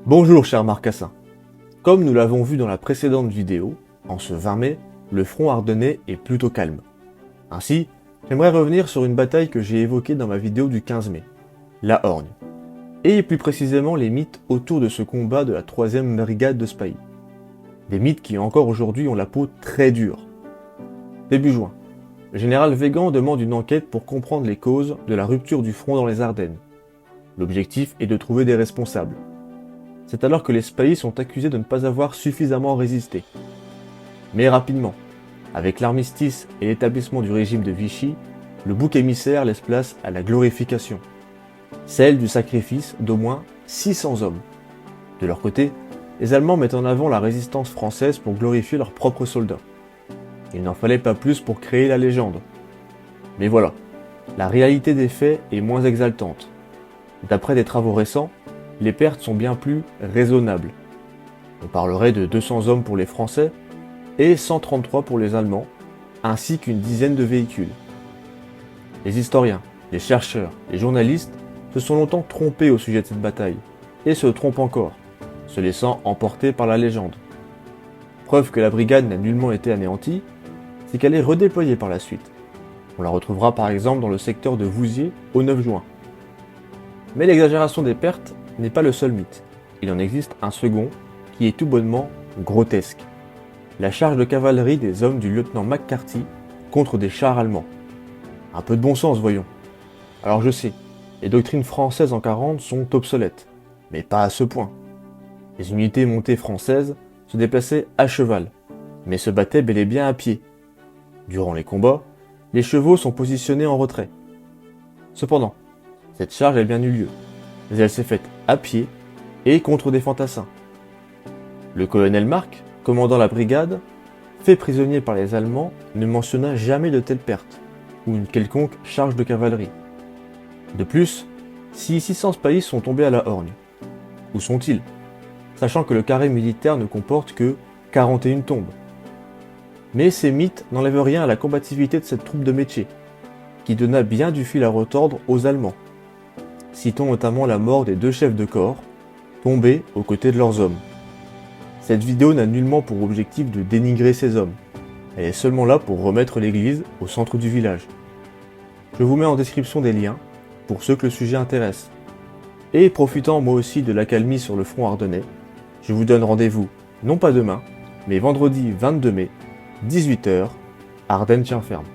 Bonjour cher Marcassin. Comme nous l'avons vu dans la précédente vidéo, en ce 20 mai, le front ardennais est plutôt calme. Ainsi, j'aimerais revenir sur une bataille que j'ai évoquée dans ma vidéo du 15 mai, la Horgne, et plus précisément les mythes autour de ce combat de la 3e brigade de Spahis. Des mythes qui encore aujourd'hui ont la peau très dure. Début juin, le général Weygand demande une enquête pour comprendre les causes de la rupture du front dans les Ardennes. L'objectif est de trouver des responsables. C'est alors que les Spahis sont accusés de ne pas avoir suffisamment résisté. Mais rapidement, avec l'armistice et l'établissement du régime de Vichy, le bouc émissaire laisse place à la glorification, celle du sacrifice d'au moins 600 hommes. De leur côté, les Allemands mettent en avant la résistance française pour glorifier leurs propres soldats. Il n'en fallait pas plus pour créer la légende. Mais voilà, la réalité des faits est moins exaltante. D'après des travaux récents, les pertes sont bien plus raisonnables. On parlerait de 200 hommes pour les Français et 133 pour les Allemands, ainsi qu'une dizaine de véhicules. Les historiens, les chercheurs, les journalistes se sont longtemps trompés au sujet de cette bataille, et se trompent encore, se laissant emporter par la légende. Preuve que la brigade n'a nullement été anéantie, c'est qu'elle est redéployée par la suite. On la retrouvera par exemple dans le secteur de Vouziers au 9 juin. Mais l'exagération des pertes n'est pas le seul mythe. Il en existe un second qui est tout bonnement grotesque. La charge de cavalerie des hommes du lieutenant McCarthy contre des chars allemands. Un peu de bon sens, voyons. Alors je sais, les doctrines françaises en 40 sont obsolètes, mais pas à ce point. Les unités montées françaises se déplaçaient à cheval, mais se battaient bel et bien à pied. Durant les combats, les chevaux sont positionnés en retrait. Cependant, cette charge a bien eu lieu, mais elle s'est faite à pied et contre des fantassins. Le colonel Marc, commandant la brigade, fait prisonnier par les Allemands, ne mentionna jamais de telles pertes, ou une quelconque charge de cavalerie. De plus, si 600 Spahis sont tombés à la Horgne, où sont-ils, sachant que le carré militaire ne comporte que 41 tombes? Mais ces mythes n'enlèvent rien à la combativité de cette troupe de métier, qui donna bien du fil à retordre aux Allemands. Citons notamment la mort des 2 chefs de corps, tombés aux côtés de leurs hommes. Cette vidéo n'a nullement pour objectif de dénigrer ces hommes, elle est seulement là pour remettre l'église au centre du village. Je vous mets en description des liens, pour ceux que le sujet intéresse. Et profitant moi aussi de l'accalmie sur le front ardennais, je vous donne rendez-vous, non pas demain, mais vendredi 22 mai, 18 h, Ardennes tient ferme.